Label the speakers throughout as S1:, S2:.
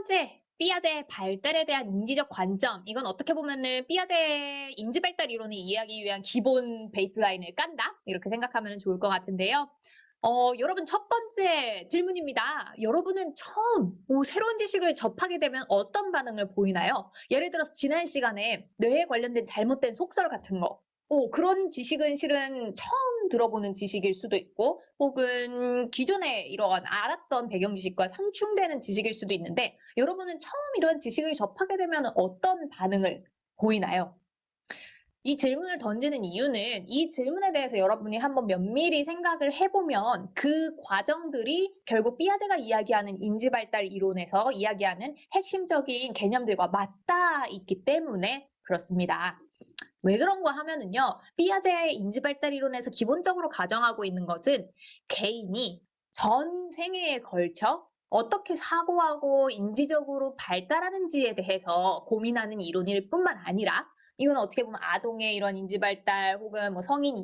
S1: 번째, 삐아제 발달에 대한 인지적 관점. 이건 어떻게 보면은 삐아제 인지 발달 이론을 이해하기 위한 기본 베이스라인을 깐다? 이렇게 생각하면 좋을 것 같은데요. 여러분 첫 번째 질문입니다. 여러분은 처음 새로운 지식을 접하게 되면 어떤 반응을 보이나요? 예를 들어서 지난 시간에 뇌에 관련된 잘못된 속설 같은 거. 그런 지식은 실은 처음 들어보는 지식일 수도 있고, 혹은 기존에 이런 알았던 배경 지식과 상충되는 지식일 수도 있는데, 여러분은 처음 이런 지식을 접하게 되면 어떤 반응을 보이나요? 이 질문을 던지는 이유는 이 질문에 대해서 여러분이 한번 면밀히 생각을 해보면 그 과정들이 결국 삐아제가 이야기하는 인지발달 이론에서 이야기하는 핵심적인 개념들과 맞닿아 있기 때문에 그렇습니다. 왜 그런가 하면은요, 삐아제의 인지발달 이론에서 기본적으로 가정하고 있는 것은 개인이 전 생애에 걸쳐 어떻게 사고하고 인지적으로 발달하는지에 대해서 고민하는 이론일 뿐만 아니라, 이건 어떻게 보면 아동의 이런 인지발달 혹은 뭐 성인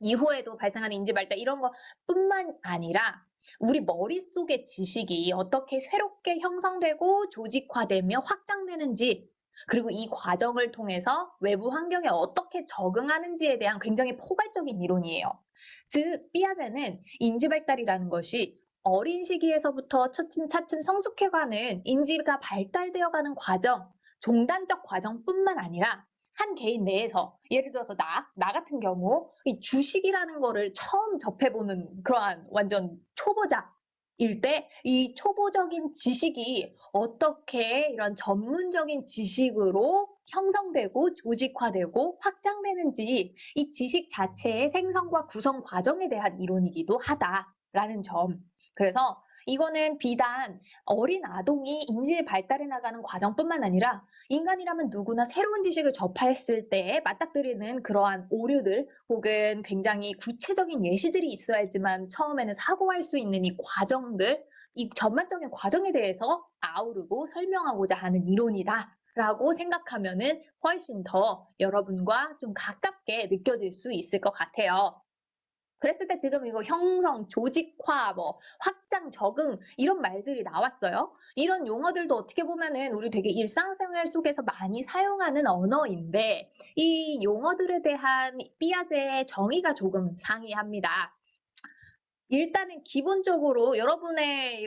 S1: 이후에도 발생하는 인지발달 이런 것뿐만 아니라 우리 머릿속의 지식이 어떻게 새롭게 형성되고 조직화되며 확장되는지, 그리고 이 과정을 통해서 외부 환경에 어떻게 적응하는지에 대한 굉장히 포괄적인 이론이에요. 즉, 삐아제는 인지발달이라는 것이 어린 시기에서부터 차츰차츰 성숙해가는 인지가 발달되어가는 과정, 종단적 과정뿐만 아니라 한 개인 내에서, 예를 들어서 나 같은 경우 이 주식이라는 거를 처음 접해보는 그러한 완전 초보자일 때 이 초보적인 지식이 어떻게 이런 전문적인 지식으로 형성되고 조직화되고 확장되는지, 이 지식 자체의 생성과 구성 과정에 대한 이론이기도 하다라는 점. 그래서 이거는 비단 어린 아동이 인지 발달해 나가는 과정뿐만 아니라 인간이라면 누구나 새로운 지식을 접했을 때 맞닥뜨리는 그러한 오류들 혹은 굉장히 구체적인 예시들이 있어야지만 처음에는 사고할 수 있는 이 과정들, 이 전반적인 과정에 대해서 아우르고 설명하고자 하는 이론이다 라고 생각하면은 훨씬 더 여러분과 좀 가깝게 느껴질 수 있을 것 같아요. 그랬을 때 지금 이거 형성, 조직화, 뭐 확장, 적응 이런 말들이 나왔어요. 이런 용어들도 어떻게 보면은 우리 되게 일상생활 속에서 많이 사용하는 언어인데, 이 용어들에 대한 삐아제의 정의가 조금 상이합니다. 일단은 기본적으로 여러분에게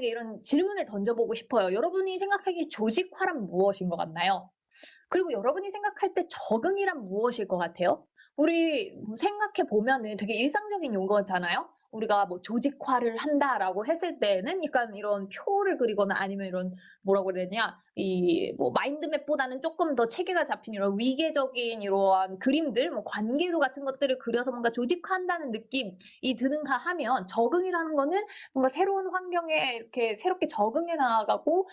S1: 이런 질문을 던져보고 싶어요. 여러분이 생각하기에 조직화란 무엇인 것 같나요? 그리고 여러분이 생각할 때 적응이란 무엇일 것 같아요? 우리 생각해 보면은 되게 일상적인 용어잖아요. 우리가 뭐 조직화를 한다라고 했을 때는 약간 이런 표를 그리거나 아니면 이런, 뭐라고 해야 되냐, 이 뭐 마인드맵보다는 조금 더 체계가 잡힌 이런 위계적인 이러한 그림들, 뭐 관계도 같은 것들을 그려서 뭔가 조직화한다는 느낌이 드는가 하면, 적응이라는 거는 뭔가 새로운 환경에 이렇게 새롭게 적응해 나가고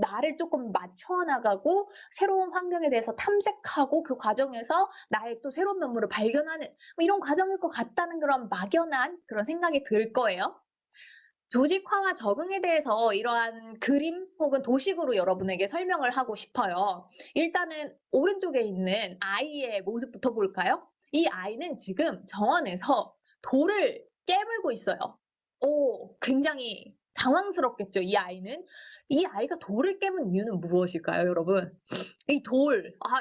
S1: 나를 조금 맞춰 나가고 새로운 환경에 대해서 탐색하고 그 과정에서 나의 또 새로운 면모를 발견하는, 뭐 이런 과정일 것 같다는 그런 막연한 그런 생각이 들 거예요. 조직화와 적응에 대해서 이러한 그림 혹은 도식으로 여러분에게 설명을 하고 싶어요. 일단은 오른쪽에 있는 아이의 모습부터 볼까요? 이 아이는 지금 정원에서 돌을 깨물고 있어요. 굉장히 당황스럽겠죠, 이 아이는. 이 아이가 돌을 깨문 이유는 무엇일까요, 여러분? 이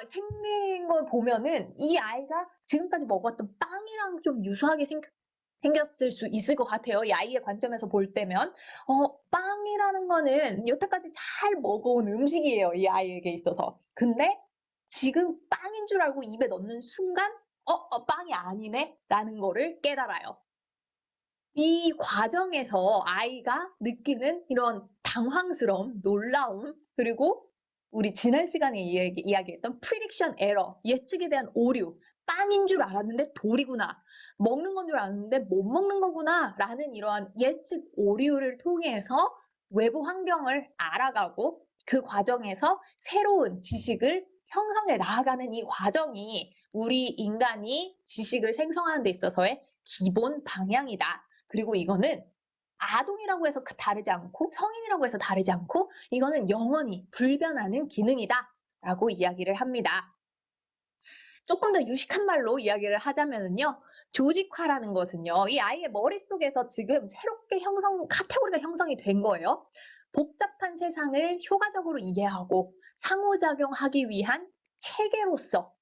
S1: 생긴 걸 보면은 이 아이가 지금까지 먹었던 빵이랑 좀 유사하게 생겼을 수 있을 것 같아요. 이 아이의 관점에서 볼 때면. 빵이라는 거는 여태까지 잘 먹어온 음식이에요, 이 아이에게 있어서. 근데 지금 빵인 줄 알고 입에 넣는 순간, 빵이 아니네? 라는 거를 깨달아요. 이 과정에서 아이가 느끼는 이런 당황스러움, 놀라움, 그리고 우리 지난 시간에 이야기했던 prediction error, 예측에 대한 오류, 빵인 줄 알았는데 돌이구나, 먹는 건 줄 알았는데 못 먹는 거구나 라는 이러한 예측 오류를 통해서 외부 환경을 알아가고 그 과정에서 새로운 지식을 형성해 나아가는 이 과정이 우리 인간이 지식을 생성하는 데 있어서의 기본 방향이다. 그리고 이거는 아동이라고 해서 다르지 않고 성인이라고 해서 다르지 않고 이거는 영원히 불변하는 기능이다 라고 이야기를 합니다. 조금 더 유식한 말로 이야기를 하자면요, 조직화라는 것은요, 이 아이의 머릿속에서 지금 새롭게 카테고리가 형성이 된 거예요. 복잡한 세상을 효과적으로 이해하고 상호작용하기 위한 체계로서,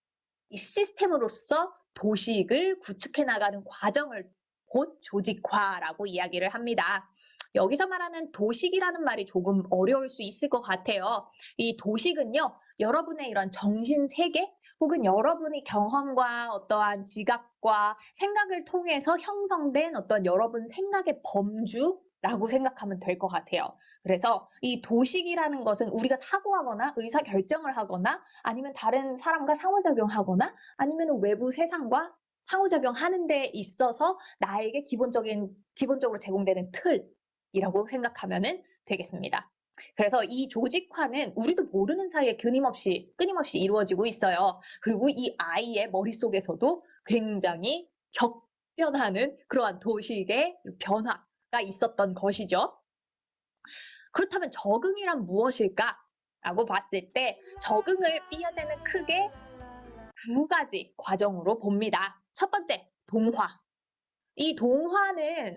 S1: 이 시스템으로서 도식을 구축해 나가는 과정을 곧 조직화라고 이야기를 합니다. 여기서 말하는 도식이라는 말이 조금 어려울 수 있을 것 같아요. 이 도식은요, 여러분의 이런 정신 세계 혹은 여러분의 경험과 어떠한 지각과 생각을 통해서 형성된 어떤 여러분 생각의 범주라고 생각하면 될 것 같아요. 그래서 이 도식이라는 것은 우리가 사고하거나 의사 결정을 하거나 아니면 다른 사람과 상호작용하거나 아니면 외부 세상과 상호작용하는 데 있어서 나에게 기본적으로 제공되는 틀이라고 생각하면 되겠습니다. 그래서 이 조직화는 우리도 모르는 사이에 끊임없이 이루어지고 있어요. 그리고 이 아이의 머릿속에서도 굉장히 격변하는 그러한 도식의 변화가 있었던 것이죠. 그렇다면 적응이란 무엇일까? 라고 봤을 때 적응을 피아제는 크게 두 가지 과정으로 봅니다. 첫 번째, 동화. 이 동화는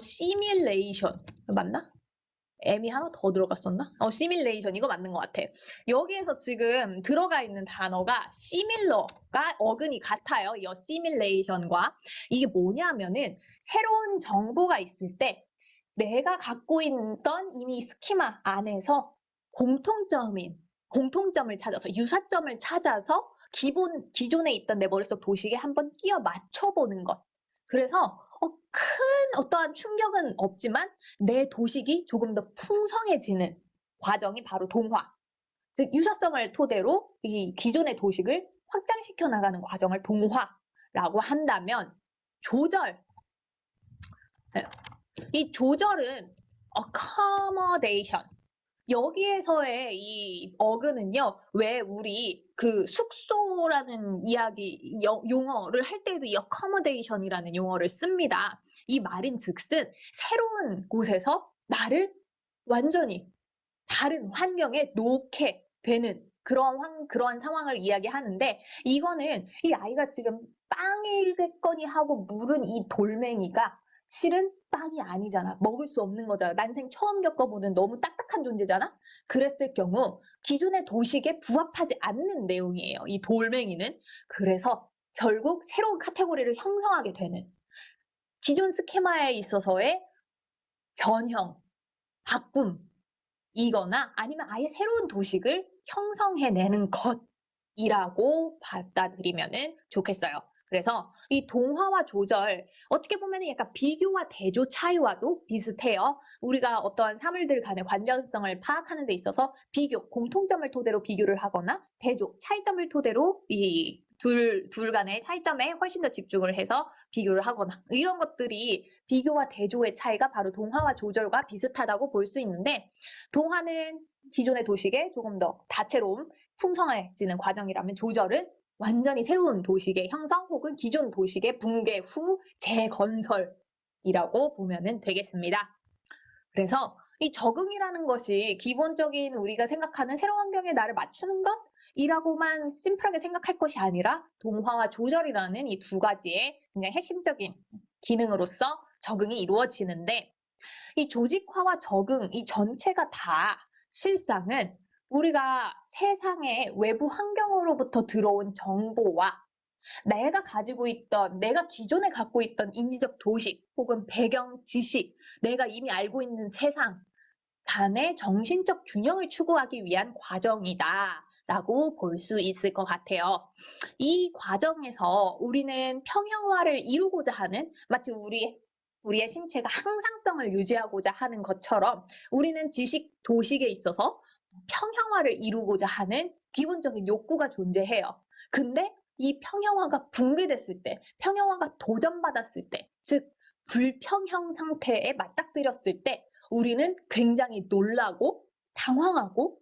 S1: 시뮬레이션 맞나? M이 하나 더 들어갔었나? 시뮬레이션 이거 맞는 것 같아. 여기에서 지금 들어가 있는 단어가 시밀러가 어근이 같아요. 이 시뮬레이션과 이게 뭐냐면은 새로운 정보가 있을 때 내가 갖고 있던 이미 스키마 안에서 공통점을 찾아서 유사점을 찾아서 기존에 있던 내 머릿속 도식에 한번 끼워 맞춰보는 것. 그래서 큰 어떠한 충격은 없지만 내 도식이 조금 더 풍성해지는 과정이 바로 동화. 즉 유사성을 토대로 이 기존의 도식을 확장시켜 나가는 과정을 동화라고 한다면 조절. 이 조절은 accommodation. 여기에서의 이 어근은요, 왜 우리 그 숙소라는 이야기, 용어를 할 때도 이 accommodation이라는 용어를 씁니다. 이 말인 즉슨 새로운 곳에서 나를 완전히 다른 환경에 놓게 되는 그런 상황을 이야기하는데, 이거는 이 아이가 지금 빵이겠거니 하고 물은 이 돌멩이가 실은 빵이 아니잖아. 먹을 수 없는 거잖아. 난생 처음 겪어보는 너무 딱딱한 존재잖아. 그랬을 경우 기존의 도식에 부합하지 않는 내용이에요. 이 돌멩이는. 그래서 결국 새로운 카테고리를 형성하게 되는 기존 스케마에 있어서의 변형, 바꿈, 이거나 아니면 아예 새로운 도식을 형성해내는 것이라고 받아들이면 좋겠어요. 그래서 이 동화와 조절, 어떻게 보면 약간 비교와 대조 차이와도 비슷해요. 우리가 어떠한 사물들 간의 관련성을 파악하는 데 있어서 공통점을 토대로 비교를 하거나 대조, 차이점을 토대로 이 둘 간의 차이점에 훨씬 더 집중을 해서 비교를 하거나 이런 것들이 비교와 대조의 차이가 바로 동화와 조절과 비슷하다고 볼 수 있는데, 동화는 기존의 도식에 조금 더 다채로움, 풍성해지는 과정이라면 조절은 완전히 새로운 도식의 형성 혹은 기존 도식의 붕괴 후 재건설이라고 보면 되겠습니다. 그래서 이 적응이라는 것이 기본적인 우리가 생각하는 새로운 환경에 나를 맞추는 것이라고만 심플하게 생각할 것이 아니라 동화와 조절이라는 이 두 가지의 굉장히 핵심적인 기능으로서 적응이 이루어지는데, 이 조직화와 적응, 이 전체가 다 실상은 우리가 세상의 외부 환경으로부터 들어온 정보와 내가 기존에 갖고 있던 인지적 도식 혹은 배경 지식, 내가 이미 알고 있는 세상 간의 정신적 균형을 추구하기 위한 과정이다. 라고 볼 수 있을 것 같아요. 이 과정에서 우리는 평형화를 이루고자 하는, 마치 우리의 신체가 항상성을 유지하고자 하는 것처럼 우리는 지식, 도식에 있어서 평형화를 이루고자 하는 기본적인 욕구가 존재해요. 근데 이 평형화가 붕괴됐을 때, 평형화가 도전받았을 때, 즉 불평형 상태에 맞닥뜨렸을 때 우리는 굉장히 놀라고 당황하고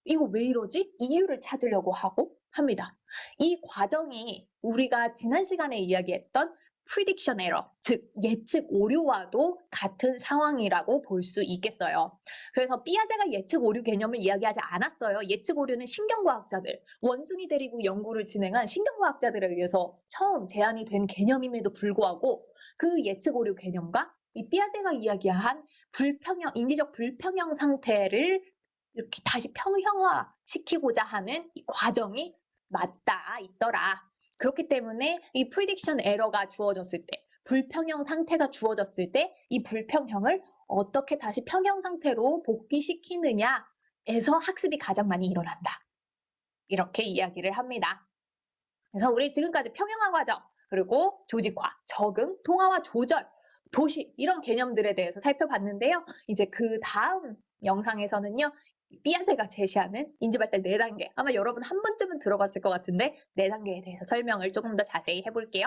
S1: 이거 왜 이러지? 이유를 찾으려고 하고 합니다. 이 과정이 우리가 지난 시간에 이야기했던 prediction error, 즉 예측 오류와도 같은 상황이라고 볼 수 있겠어요. 그래서 피아제가 예측 오류 개념을 이야기하지 않았어요. 예측 오류는 신경과학자들, 원숭이 데리고 연구를 진행한 신경과학자들에 의해서 처음 제안이 된 개념임에도 불구하고 그 예측 오류 개념과 이 삐아제가 이야기한 인지적 불평형 상태를 이렇게 다시 평형화시키고자 하는 이 과정이 맞다 있더라. 그렇기 때문에 이 프리딕션 에러가 주어졌을 때, 불평형 상태가 주어졌을 때 이 불평형을 어떻게 다시 평형 상태로 복귀시키느냐에서 학습이 가장 많이 일어난다. 이렇게 이야기를 합니다. 그래서 우리 지금까지 평형화 과정, 그리고 조직화, 적응, 통화와 조절, 도시 이런 개념들에 대해서 살펴봤는데요. 이제 그 다음 영상에서는요. 삐아제가 제시하는 인지발달 4단계, 아마 여러분 한 번쯤은 들어봤을 것 같은데 4단계에 대해서 설명을 조금 더 자세히 해볼게요.